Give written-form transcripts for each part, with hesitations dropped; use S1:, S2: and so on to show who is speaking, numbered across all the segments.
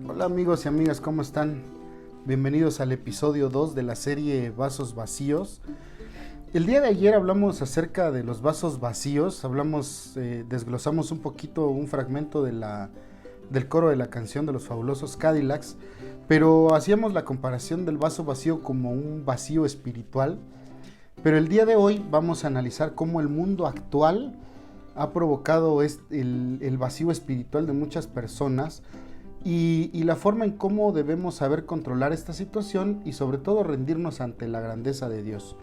S1: Hola amigos y amigas, ¿cómo están? Bienvenidos al episodio 2 de la serie Vasos Vacíos. El día de ayer hablamos acerca de los vasos vacíos, desglosamos un poquito un fragmento del coro de la canción de los Fabulosos Cadillacs, pero hacíamos la comparación del vaso vacío como un vacío espiritual. Pero el día de hoy vamos a analizar cómo el mundo actual ha provocado el vacío espiritual de muchas personas y la forma en cómo debemos saber controlar esta situación y sobre todo rendirnos ante la grandeza de Dios.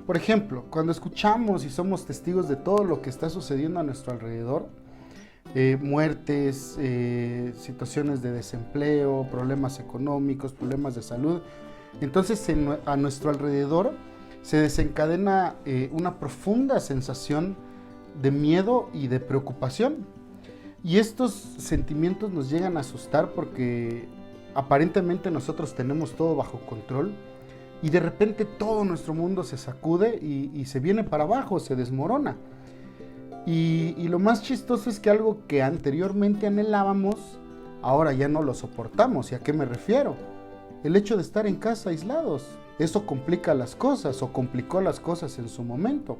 S1: Por ejemplo, cuando escuchamos y somos testigos de todo lo que está sucediendo a nuestro alrededor, muertes, situaciones de desempleo, problemas económicos, problemas de salud, entonces a nuestro alrededor se desencadena una profunda sensación de miedo y de preocupación. Y estos sentimientos nos llegan a asustar porque aparentemente nosotros tenemos todo bajo control y de repente todo nuestro mundo se sacude y se viene para abajo, se desmorona. Y lo más chistoso es que algo que anteriormente anhelábamos, ahora ya no lo soportamos. ¿Y a qué me refiero? El hecho de estar en casa aislados. Eso complica las cosas o complicó las cosas en su momento.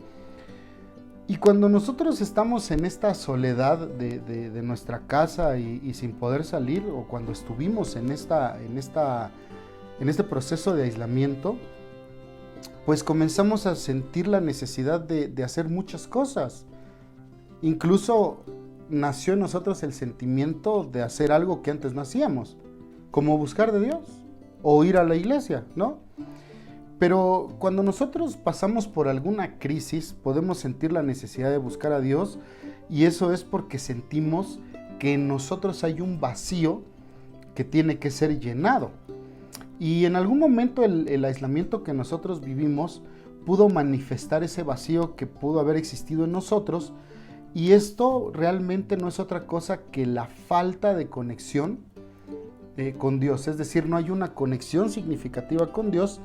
S1: Y cuando nosotros estamos en esta soledad de nuestra casa y sin poder salir, o cuando estuvimos en este proceso de aislamiento, pues comenzamos a sentir la necesidad de hacer muchas cosas. Incluso nació en nosotros el sentimiento de hacer algo que antes no hacíamos, como buscar de Dios o ir a la iglesia, ¿no? Pero cuando nosotros pasamos por alguna crisis, podemos sentir la necesidad de buscar a Dios, y eso es porque sentimos que en nosotros hay un vacío que tiene que ser llenado. Y en algún momento el aislamiento que nosotros vivimos pudo manifestar ese vacío que pudo haber existido en nosotros, y esto realmente no es otra cosa que la falta de conexión con Dios. Es decir, no hay una conexión significativa con Dios.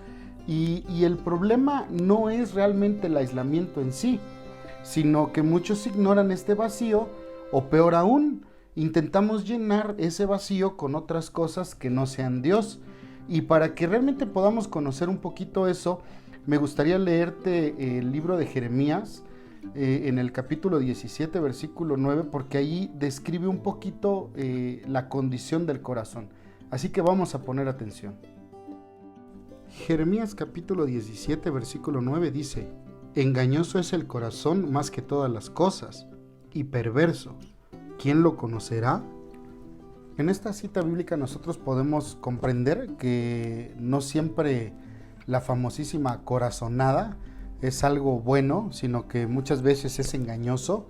S1: Y el problema no es realmente el aislamiento en sí, sino que muchos ignoran este vacío, o peor aún, intentamos llenar ese vacío con otras cosas que no sean Dios. Y para que realmente podamos conocer un poquito eso, me gustaría leerte el libro de Jeremías, en el capítulo 17, versículo 9, porque ahí describe un poquito la condición del corazón. Así que vamos a poner atención. Jeremías capítulo 17, versículo 9 dice: engañoso es el corazón más que todas las cosas, y perverso, ¿quién lo conocerá? En esta cita bíblica nosotros podemos comprender que no siempre la famosísima corazonada es algo bueno, sino que muchas veces es engañoso.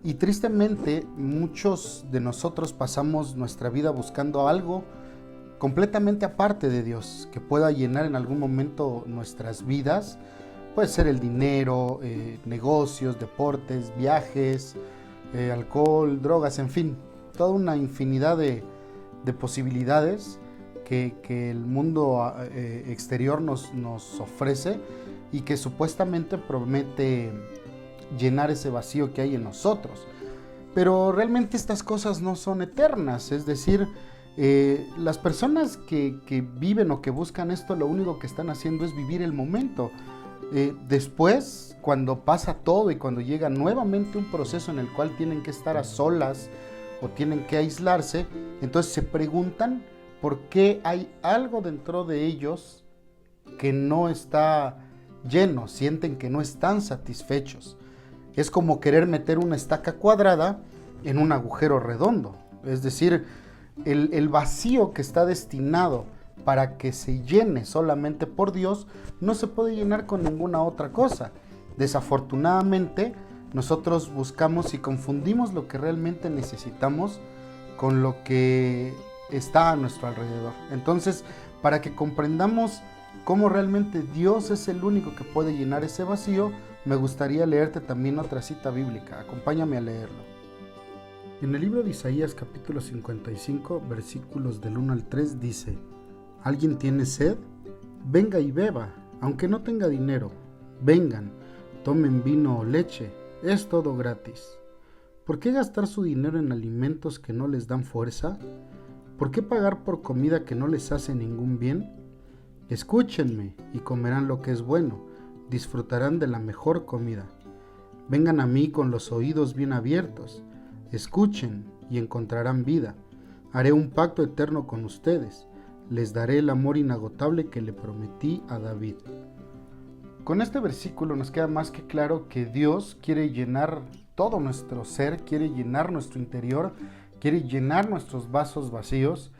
S1: Y tristemente muchos de nosotros pasamos nuestra vida buscando algo completamente aparte de Dios, que pueda llenar en algún momento nuestras vidas. Puede ser el dinero, negocios, deportes, viajes, alcohol, drogas, en fin, toda una infinidad de posibilidades que el mundo exterior nos ofrece y que supuestamente promete llenar ese vacío que hay en nosotros. Pero realmente estas cosas no son eternas, es decir, las personas que viven o que buscan esto, lo único que están haciendo es vivir el momento. Después, cuando pasa todo y cuando llega nuevamente un proceso en el cual tienen que estar a solas o tienen que aislarse, entonces se preguntan por qué hay algo dentro de ellos que no está lleno, sienten que no están satisfechos. Es como querer meter una estaca cuadrada en un agujero redondo, es decir, el vacío que está destinado para que se llene solamente por Dios no se puede llenar con ninguna otra cosa. Desafortunadamente, nosotros buscamos y confundimos lo que realmente necesitamos con lo que está a nuestro alrededor. Entonces, para que comprendamos cómo realmente Dios es el único que puede llenar ese vacío, me gustaría leerte también otra cita bíblica. Acompáñame a leerlo. En el libro de Isaías capítulo 55, versículos del 1 al 3 dice: ¿alguien tiene sed? Venga y beba, aunque no tenga dinero. Vengan, tomen vino o leche, es todo gratis. ¿Por qué gastar su dinero en alimentos que no les dan fuerza? ¿Por qué pagar por comida que no les hace ningún bien? Escúchenme y comerán lo que es bueno, disfrutarán de la mejor comida. Vengan a mí con los oídos bien abiertos, escuchen y encontrarán vida. Haré un pacto eterno con ustedes, les daré el amor inagotable que le prometí a David. Con este versículo nos queda más que claro que Dios quiere llenar todo nuestro ser, quiere llenar nuestro interior, quiere llenar nuestros vasos vacíos,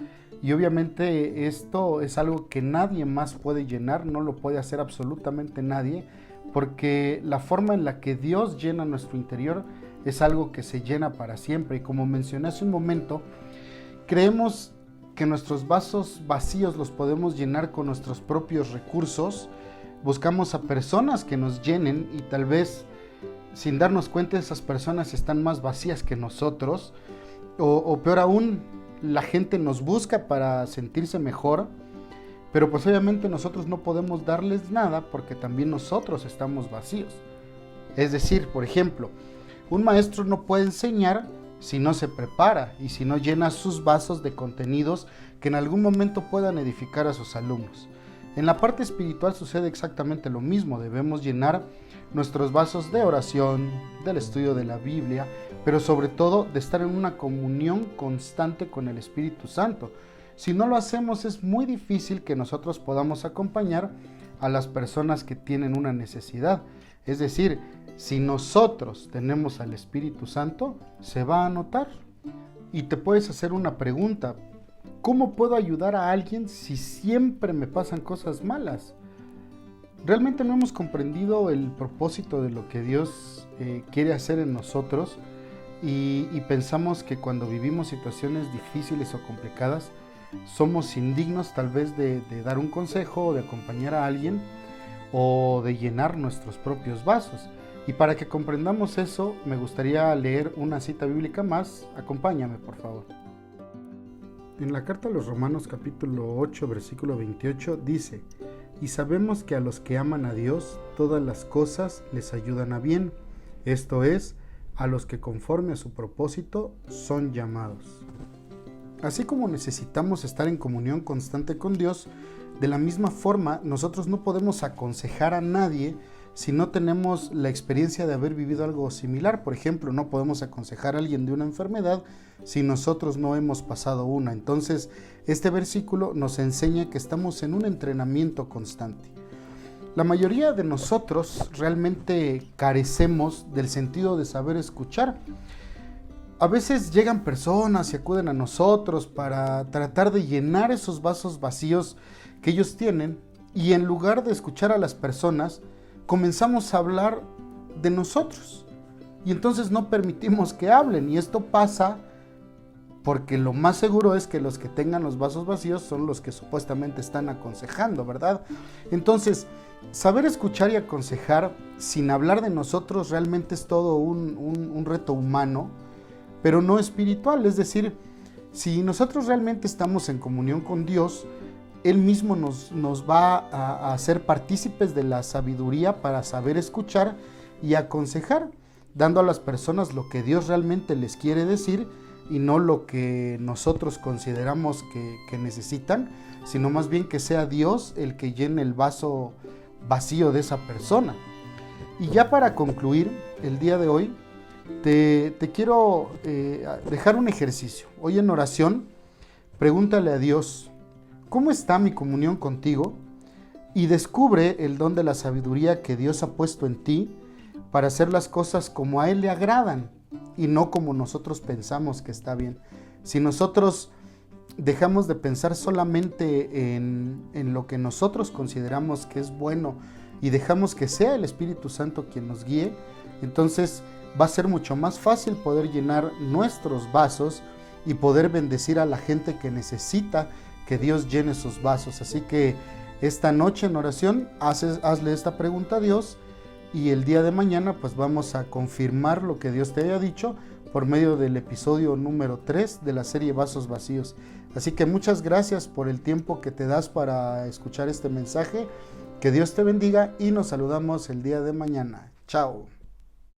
S1: y obviamente esto es algo que nadie más puede llenar, no lo puede hacer absolutamente nadie, porque la forma en la que Dios llena nuestro interior es algo que se llena para siempre. Y como mencioné hace un momento, creemos que nuestros vasos vacíos los podemos llenar con nuestros propios recursos. Buscamos a personas que nos llenen y tal vez sin darnos cuenta esas personas están más vacías que nosotros, o peor aún, la gente nos busca para sentirse mejor, pero pues obviamente nosotros no podemos darles nada porque también nosotros estamos vacíos. Es decir, por ejemplo, un maestro no puede enseñar si no se prepara y si no llena sus vasos de contenidos que en algún momento puedan edificar a sus alumnos. En la parte espiritual sucede exactamente lo mismo. Debemos llenar nuestros vasos de oración, del estudio de la Biblia, pero sobre todo de estar en una comunión constante con el Espíritu Santo. Si no lo hacemos, es muy difícil que nosotros podamos acompañar a las personas que tienen una necesidad. Es decir, si nosotros tenemos al Espíritu Santo, se va a notar. Y te puedes hacer una pregunta: ¿cómo puedo ayudar a alguien si siempre me pasan cosas malas? Realmente no hemos comprendido el propósito de lo que Dios quiere hacer en nosotros y pensamos que cuando vivimos situaciones difíciles o complicadas somos indignos tal vez de dar un consejo o de acompañar a alguien o de llenar nuestros propios vasos. Y para que comprendamos eso, me gustaría leer una cita bíblica más. Acompáñame, por favor. En la carta a los Romanos capítulo 8, versículo 28 dice: y sabemos que a los que aman a Dios, todas las cosas les ayudan a bien, esto es, a los que conforme a su propósito son llamados. Así como necesitamos estar en comunión constante con Dios, de la misma forma nosotros no podemos aconsejar a nadie si no tenemos la experiencia de haber vivido algo similar. Por ejemplo, no podemos aconsejar a alguien de una enfermedad si nosotros no hemos pasado una. Entonces, este versículo nos enseña que estamos en un entrenamiento constante. La mayoría de nosotros realmente carecemos del sentido de saber escuchar. A veces llegan personas y acuden a nosotros para tratar de llenar esos vasos vacíos que ellos tienen, y en lugar de escuchar a las personas, comenzamos a hablar de nosotros. Y entonces no permitimos que hablen, y esto pasa porque lo más seguro es que los que tengan los vasos vacíos son los que supuestamente están aconsejando, ¿verdad? Entonces, saber escuchar y aconsejar sin hablar de nosotros realmente es todo un reto humano, pero no espiritual. Es decir, si nosotros realmente estamos en comunión con Dios, Él mismo nos va a hacer partícipes de la sabiduría para saber escuchar y aconsejar, dando a las personas lo que Dios realmente les quiere decir y no lo que nosotros consideramos que necesitan, sino más bien que sea Dios el que llene el vaso vacío de esa persona. Y ya para concluir el día de hoy, te quiero dejar un ejercicio. Hoy en oración, pregúntale a Dios: ¿cómo está mi comunión contigo? Y descubre el don de la sabiduría que Dios ha puesto en ti para hacer las cosas como a Él le agradan y no como nosotros pensamos que está bien. Si nosotros dejamos de pensar solamente en lo que nosotros consideramos que es bueno y dejamos que sea el Espíritu Santo quien nos guíe, entonces va a ser mucho más fácil poder llenar nuestros vasos y poder bendecir a la gente que necesita que Dios llene sus vasos. Así que esta noche en oración hazle esta pregunta a Dios, y el día de mañana pues vamos a confirmar lo que Dios te haya dicho por medio del episodio número 3 de la serie Vasos Vacíos. Así que muchas gracias por el tiempo que te das para escuchar este mensaje. Que Dios te bendiga y nos saludamos el día de mañana. Chao.